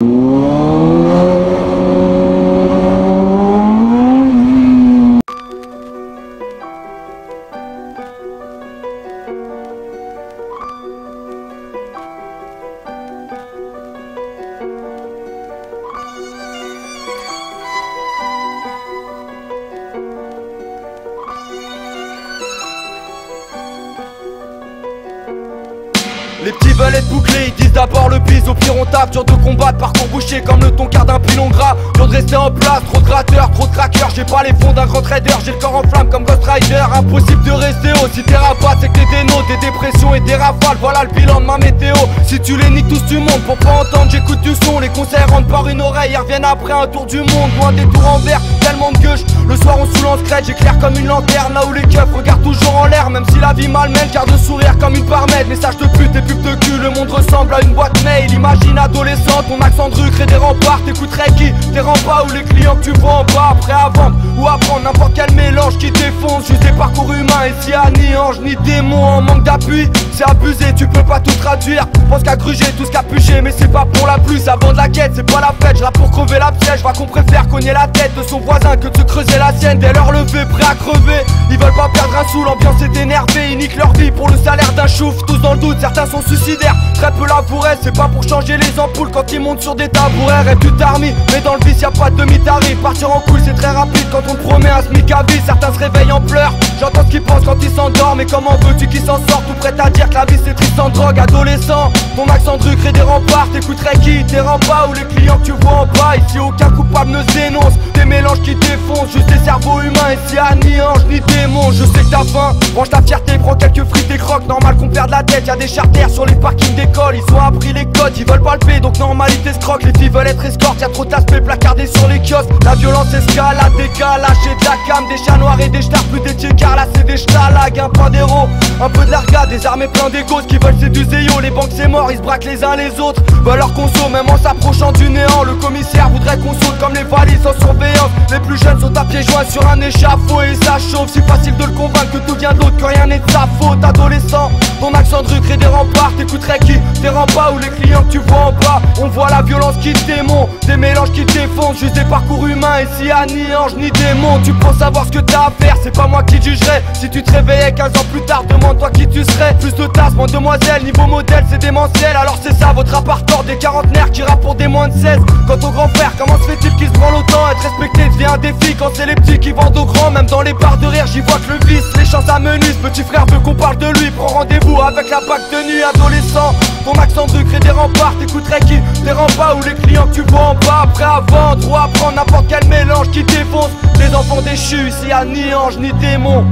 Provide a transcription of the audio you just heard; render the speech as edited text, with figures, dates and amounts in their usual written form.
Les petits veulent être bouclés, ils disent d'abord le bise. Au pire on tape, dur de combattre, parcours bouché comme le toncard d'un pilon gras. Dur de rester en place, trop de gratteurs, trop de craqueurs. J'ai pas les fonds d'un grand trader, j'ai le corps en flamme comme Ghost Rider. Impossible de rester haut, si t'es rabat c'est que t'es des notes, des dépressions et des rafales. Voilà le bilan de ma météo. Si tu les niques tous tu montes, pour pas entendre j'écoute du son. Les conseils rentrent par une oreille, ils reviennent après un tour du monde. Loin des tours en verre, tellement de gueuche. Le soir on sous lance-crête, j'éclaire comme une lanterne. Là où les keufs regardent toujours en l'air, même si la vie malmène. Garde le sourire comme une barmaid, message de pute et pub de cul. Le monde ressemble à une boîte mail, imagine adolescent. Ton accent de rue crée des remparts, t'écouterais qui? Tes remparts ou les clients que tu vois en bas. Prêt à vendre ou à prendre n'importe quel mélange qui défonce. Juste des parcours humains et si à ni ange ni démon. En manque d'appui, c'est abusé, tu peux pas tout traduire. Pense qu'à gruger tout ce qu'a pugé, mais c'est pas pour la pluie. Ça vend de la quête, c'est pas la fête. J'rappe pour crever la piège, vois qu'on préfère cogner la tête de son voisin que de se creuser la sienne. Dès leur lever, prêt à crever, ils veulent pas perdre un sou. L'ambiance est énervée, ils niquent leur vie pour le salaire d'un chouf. Tous dans le doute, certains sont suicidaires, très peu là pour elle. C'est pas pour changer les ampoules quand ils montent sur des tabourets. Rêve du tarmi, mais dans le vice y'a pas de demi-tarif. Partir en couille c'est très rapide quand on te promet un smic à vie. Certains se réveillent en pleurs, j'entends ce qu'ils pensent quand ils s'endorment. Mais comment veux-tu qu'ils s'en sortent, tout prêt à dire que la vie c'est triste en drogue. Adolescent, ton accent de rue crée des remparts. T'écouterais qui? Tes remparts ou les clients que tu vois en bas. Ici aucun coupable ne se dénonce, des mélanges qui défoncent. Juste des cerveaux humains, ici à ni ange ni démon. Je sais que t'as faim, range ta fierté, prends quelques frites et croques. Normal qu'on perde la tête, y'a des charters sur les parkings d'école. Ils ont appris les codes, ils veulent palper, donc normalité se croque. Les filles veulent être escortes, y'a trop d'aspects placardés sur les kiosques. La violence escalade, décalage, j'ai de la cam, des chats noirs et des stars, plus des tiers là c'est des stalags. Un point d'héros, un peu de l'arga, des armées plein d'égos. Ce qu'ils veulent c'est du zéo, les banques c'est mort, ils se braquent les uns les autres. Veulent leur conso, même en s'approchant du néant. Le commissaire voudrait qu'on saute comme les valises sans surveillance. Les plus jeunes sont à pieds joints sur un échafaud et ça chauffe. Si facile de le convaincre que tout vient de l'autre, que rien n'est de sa faute. Adolescent, ton accent de rue crée des remparts. T'écouterais qui? Tes remparts ou les clients que tu vois en bas. On voit la violence qui démonte, des mélanges qui défoncent. Juste des parcours humains ici à ni ange ni démon. Tu penses savoir ce que t'as à faire, c'est pas moi qui jugerai. Si tu te réveillais 15 ans plus tard, demande-toi qui tu serais. Plus de tasses, moins de demoiselles, niveau modèle c'est démentiel. Alors c'est ça votre appartement, des quarantenaires qui rappent pour des moins de 16. Quant au grand frère, comment se fait-il qu'il se branle autant? Être respecté devient un défi quand c'est les petits qui vendent aux grands. Même dans les bars de rire j'y vois que le vice, les chances amenuisent. Petit frère veut qu'on parle de lui, prends rendez-vous avec la bague de nuit. Adolescent, ton accent de rue crée des remparts. T'écouterais qui? Tes remparts ou les clients que tu vois en bas. Prêt à vendre ou à prendre n'importe quel mélange qui défonce. Des enfants déchus, ici à ni ange ni démon.